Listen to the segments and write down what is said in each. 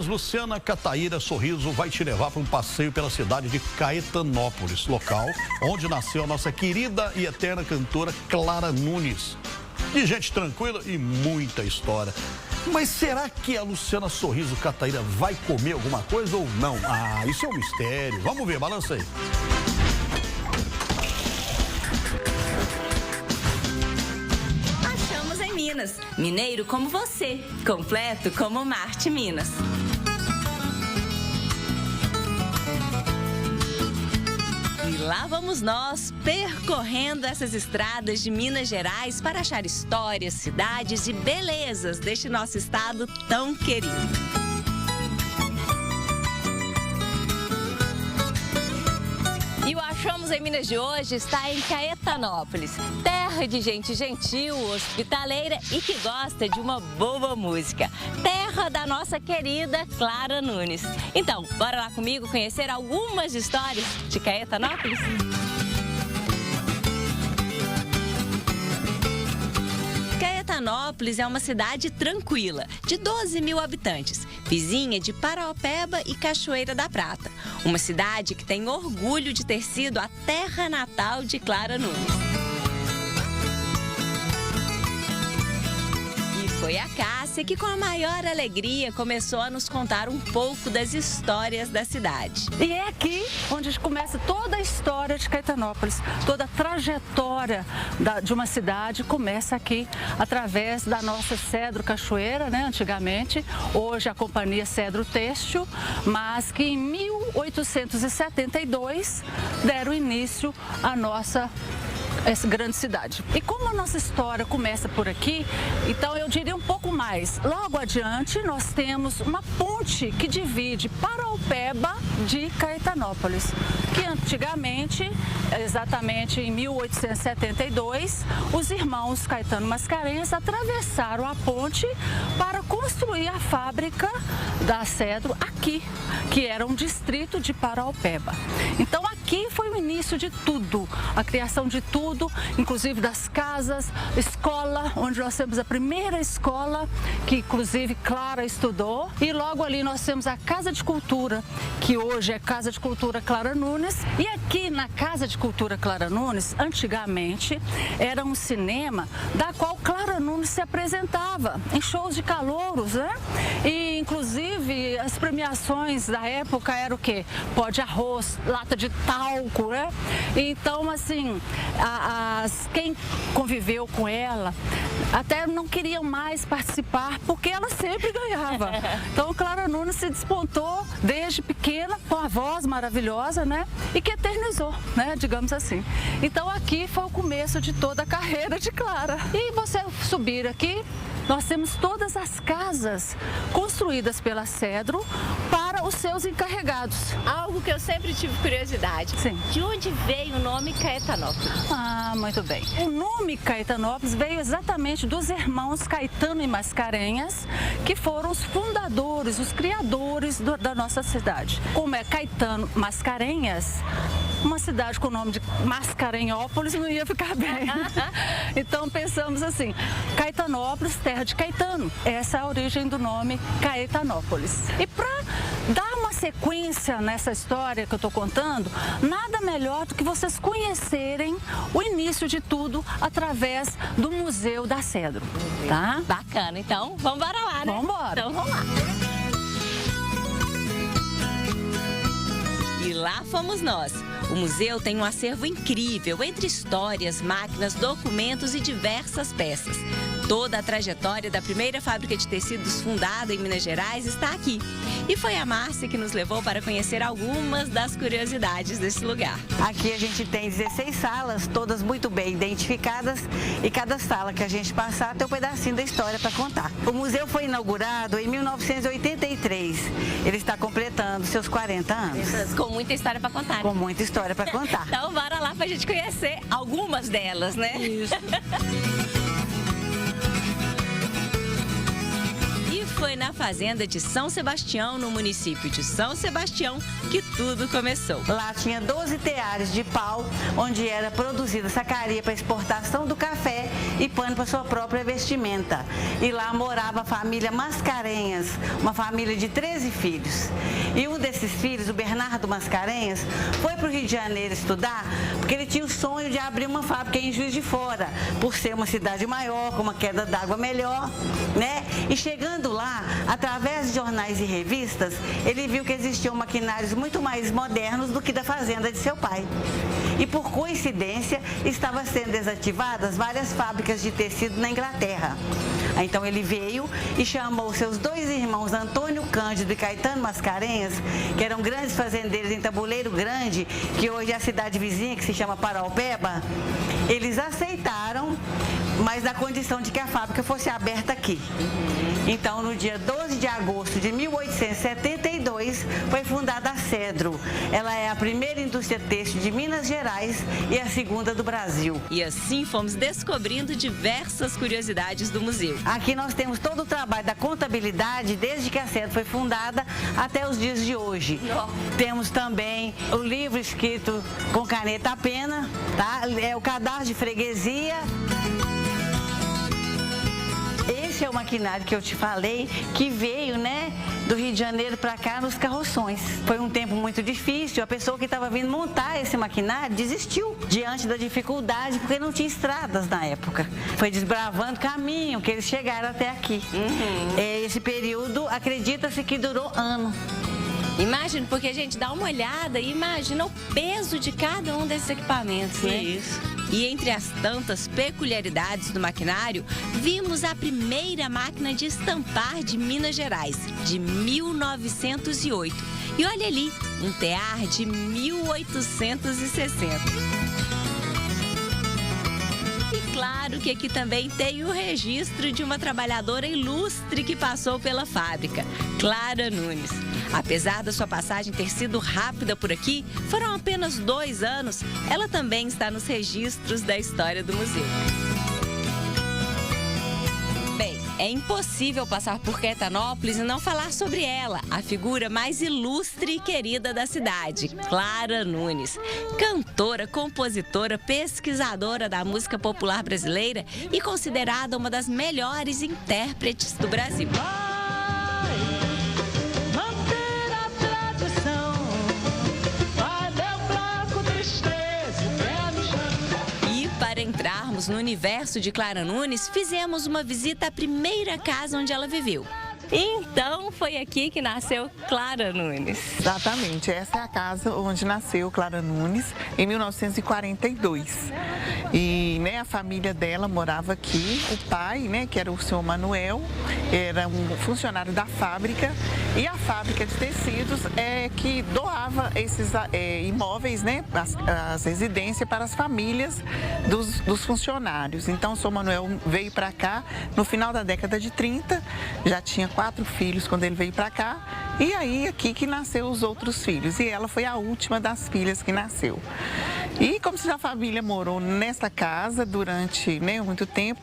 Luciana Cataíra Sorriso vai te levar para um passeio pela cidade de Caetanópolis, local onde nasceu a nossa querida e eterna cantora Clara Nunes. De gente tranquila e muita história. Mas será que a Luciana Sorriso Cataíra vai comer alguma coisa ou não? Ah, isso é um mistério. Vamos ver, balança aí. Achamos em Minas. Mineiro como você. Completo como Marte Minas. E lá vamos nós, percorrendo essas estradas de Minas Gerais para achar histórias, cidades e belezas deste nosso estado tão querido. E o Achamos em Minas de hoje está em Caetanópolis, terra de gente gentil, hospitaleira e que gosta de uma boa música. Terra da nossa querida Clara Nunes. Então, bora lá comigo conhecer algumas histórias de Caetanópolis? Caetanópolis é uma cidade tranquila, de 12 mil habitantes, vizinha de Paraopeba e Cachoeira da Prata. Uma cidade que tem orgulho de ter sido a terra natal de Clara Nunes. Foi a Cássia que, com a maior alegria, começou a nos contar um pouco das histórias da cidade. E é aqui onde começa toda a história de Caetanópolis, toda a trajetória de uma cidade começa aqui, através da nossa Cedro Cachoeira, né, antigamente, hoje a companhia Cedro Têxtil, mas que em 1872 deram início à nossa essa grande cidade. E como a nossa história começa por aqui, então eu diria um pouco mais. Logo adiante, nós temos uma ponte que divide Paraopeba de Caetanópolis, que antigamente, exatamente em 1872, os irmãos Caetano Mascarenhas atravessaram a ponte para construir a fábrica da Cedro aqui, que era um distrito de Paraopeba. Então aqui foi o início de tudo, a criação de tudo, inclusive das casas, escola, onde nós temos a primeira escola, que inclusive Clara estudou, e logo ali nós temos a Casa de Cultura, que hoje é Casa de Cultura Clara Nunes, e aqui na Casa de Cultura Clara Nunes, antigamente, era um cinema da qual Clara Nunes se apresentava em shows de calouros, né? E inclusive as premiações da época eram o quê? Pó de arroz, lata de talco, né? Então, assim, quem conviveu com ela até não queriam mais participar porque ela sempre ganhava. Então, Clara Nunes se despontou desde pequena com a voz maravilhosa, né? E que eternizou, né? Digamos assim. Então, aqui foi o começo de toda a carreira de Clara. E você subir aqui, nós temos todas as casas construídas pela Cedro para os seus encarregados. Algo que eu sempre tive curiosidade. Sim. De onde veio o nome Caetanópolis? Ah, muito bem. O nome Caetanópolis veio exatamente dos irmãos Caetano e Mascarenhas, que foram os fundadores, os criadores da nossa cidade. Como é Caetano Mascarenhas, uma cidade com o nome de Mascarenhópolis não ia ficar bem. Então pensamos assim, Caetanópolis, terra de Caetano. Essa é a origem do nome Caetanópolis. E para dar uma sequência nessa história que eu estou contando, nada melhor do que vocês conhecerem o início de tudo através do Museu da Cedro, tá? Bacana, então vamos embora lá, né? Vamos embora. Então vamos lá. E lá fomos nós. O museu tem um acervo incrível entre histórias, máquinas, documentos e diversas peças. Toda a trajetória da primeira fábrica de tecidos fundada em Minas Gerais está aqui. E foi a Márcia que nos levou para conhecer algumas das curiosidades desse lugar. Aqui a gente tem 16 salas, todas muito bem identificadas, e cada sala que a gente passar tem um pedacinho da história para contar. O museu foi inaugurado em 1983. Ele está completando seus 40 anos. Com muita história para contar. Com muita história para contar. Então bora lá para a gente conhecer algumas delas, né? Isso. foi na fazenda de São Sebastião, no município de São Sebastião, que tudo começou. Lá tinha 12 teares de pau, onde era produzida sacaria para exportação do café e pano para sua própria vestimenta. E lá morava a família Mascarenhas, uma família de 13 filhos. E um desses filhos, o Bernardo Mascarenhas, foi para o Rio de Janeiro estudar porque ele tinha o sonho de abrir uma fábrica em Juiz de Fora, por ser uma cidade maior, com uma queda d'água melhor, né? E chegando lá, através de jornais e revistas, ele viu que existiam maquinários muito mais modernos do que da fazenda de seu pai. E por coincidência, estavam sendo desativadas várias fábricas de tecido na Inglaterra. Então ele veio e chamou seus dois irmãos, Antônio Cândido e Caetano Mascarenhas, que eram grandes fazendeiros em Tabuleiro Grande, que hoje é a cidade vizinha, que se chama Paraupeba. Eles aceitaram, mas na condição de que a fábrica fosse aberta aqui. Então, no dia 12 de agosto de 1872, foi fundada a Cedro. Ela é a primeira indústria têxtil de Minas Gerais e a segunda do Brasil. E assim fomos descobrindo diversas curiosidades do museu. Aqui nós temos todo o trabalho da contabilidade, desde que a Cedro foi fundada até os dias de hoje. Temos também o livro escrito com caneta a pena, tá? É o cadastro de freguesia. Esse é o maquinário que eu te falei, que veio, né, do Rio de Janeiro para cá nos carroções. Foi um tempo muito difícil, a pessoa que estava vindo montar esse maquinário desistiu diante da dificuldade, porque não tinha estradas na época. Foi desbravando caminho que eles chegaram até aqui. Esse período, acredita-se que durou ano. Imagina, porque a gente dá uma olhada e imagina o peso de cada um desses equipamentos, né? Isso. E entre as tantas peculiaridades do maquinário, vimos a primeira máquina de estampar de Minas Gerais, de 1908. E olha ali, um tear de 1860. E claro que aqui também tem o registro de uma trabalhadora ilustre que passou pela fábrica, Clara Nunes. Apesar da sua passagem ter sido rápida por aqui, foram apenas 2 anos, ela também está nos registros da história do museu. Bem, é impossível passar por Caetanópolis e não falar sobre ela, a figura mais ilustre e querida da cidade, Clara Nunes. Cantora, compositora, pesquisadora da música popular brasileira e considerada uma das melhores intérpretes do Brasil. Para entrarmos no universo de Clara Nunes, fizemos uma visita à primeira casa onde ela viveu. Então, foi aqui que nasceu Clara Nunes. Exatamente, essa é a casa onde nasceu Clara Nunes, em 1942. E, né, a família dela morava aqui, o pai, né, que era o senhor Manuel, era um funcionário da fábrica, e a fábrica de tecidos é que doava esses imóveis, né, as residências para as famílias dos funcionários. Então, o senhor Manuel veio para cá no final da década de 30, já tinha 4 filhos quando ele veio para cá, e aí aqui que nasceu os outros filhos, e ela foi a última das filhas que nasceu. E como se a família morou nessa casa durante, né, muito tempo,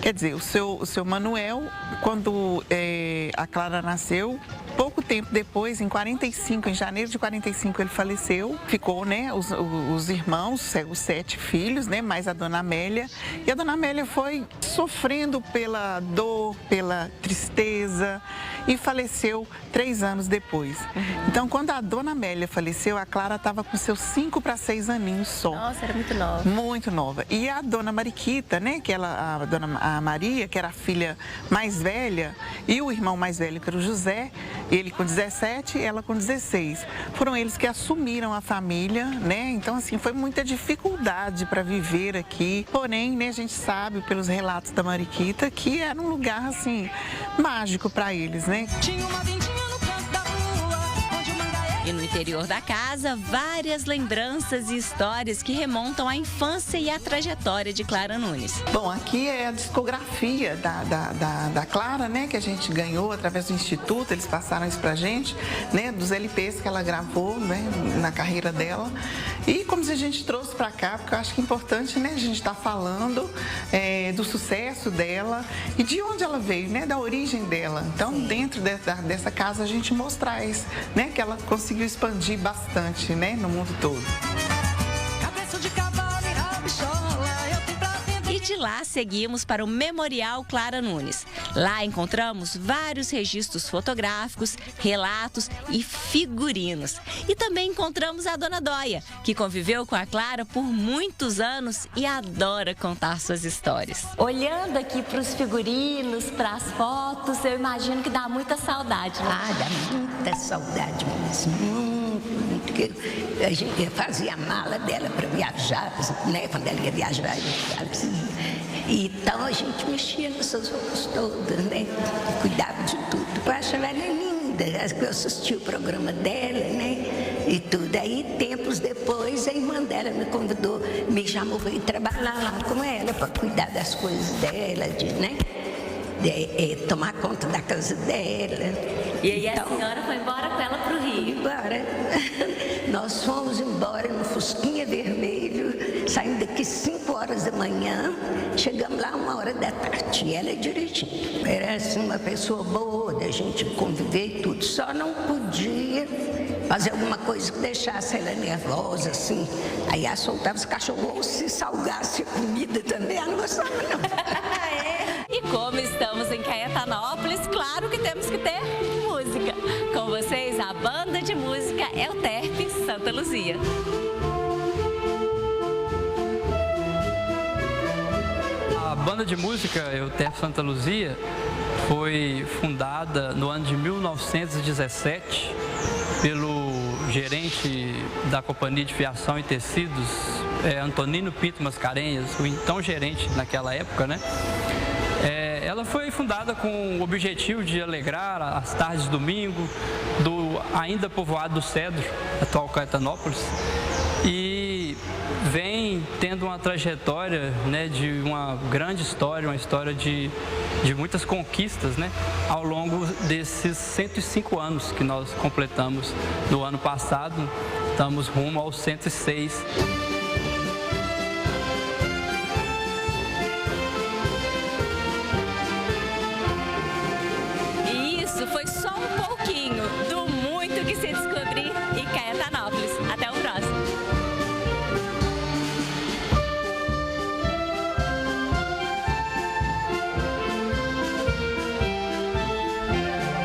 quer dizer, o seu Manuel, quando a Clara nasceu, pouco tempo depois, em 45, em janeiro de 45, ele faleceu. Ficou, né, os irmãos, os 7 filhos, né, mais a dona Amélia. E a dona Amélia foi sofrendo pela dor, pela tristeza e faleceu 3 anos depois. Então, quando a dona Amélia faleceu, a Clara estava com seus 5 para 6 aninhos só. Nossa, era muito nova. Muito nova. E a dona Mariquita, né, que a Maria, que era a filha mais velha, e o irmão mais velho, que era o José, ele com 17, ela com 16. Foram eles que assumiram a família, né? Então, assim, foi muita dificuldade para viver aqui. Porém, né, a gente sabe pelos relatos da Mariquita que era um lugar, assim, mágico para eles, né? Tinha uma vendinha no canto da rua, onde o mangaé... E no interior da casa, várias lembranças e histórias que remontam à infância e à trajetória de Clara Nunes. Bom, aqui é a discografia da Clara, né, que a gente ganhou através do Instituto, eles passaram isso pra gente, né, dos LPs que ela gravou, né, na carreira dela. E como a gente trouxe para cá, porque eu acho que é importante, né, a gente estar falando do sucesso dela e de onde ela veio, né, da origem dela. Então, dentro dessa casa, a gente mostrar isso, né, que ela conseguiu expandir bastante, né, no mundo todo. Cabeça de cavalo e rabichola, eu tenho pra vender. E de lá seguimos para o Memorial Clara Nunes. Lá encontramos vários registros fotográficos, relatos e figurinos. E também encontramos a Dona Dóia, que conviveu com a Clara por muitos anos e adora contar suas histórias. Olhando aqui para os figurinos, para as fotos, eu imagino que dá muita saudade, né? Ah, dá muita saudade mesmo, muito. Porque a gente fazia a mala dela para viajar, né? Quando ela ia viajar, então a gente mexia nessas roupas todas, né? Cuidava de tudo. Eu achava ela linda, eu assistia o programa dela, né? E tudo. Aí, tempos depois, a irmã dela me convidou, me chamou para ir trabalhar lá com ela, para cuidar das coisas dela, né? Tomar conta da casa dela. E aí a senhora foi embora com ela para o Rio? Embora. Nós fomos embora no Fusquinha Vermelho, saindo daqui 5 horas da manhã, chegamos lá 1 hora da tarde, e ela dirigindo. Era assim, uma pessoa boa, da gente conviver e tudo, só não podia fazer alguma coisa que deixasse ela nervosa, assim. Aí ela soltava os cachorros, ou se salgasse a comida também, ela não gostava não. E como estamos em Caetanópolis, claro que temos que ter música. Com vocês, a banda de música Euterpe Santa Luzia. A banda de música Euterpe Santa Luzia foi fundada no ano de 1917 pelo gerente da Companhia de Fiação e Tecidos, Antonino Pinto Mascarenhas, o então gerente naquela época, né? Ela foi fundada com o objetivo de alegrar as tardes de domingo do ainda povoado do Cedro, atual Caetanópolis, e vem tendo uma trajetória, né, de uma grande história, uma história de muitas conquistas, né, ao longo desses 105 anos que nós completamos no ano passado. Estamos rumo aos 106.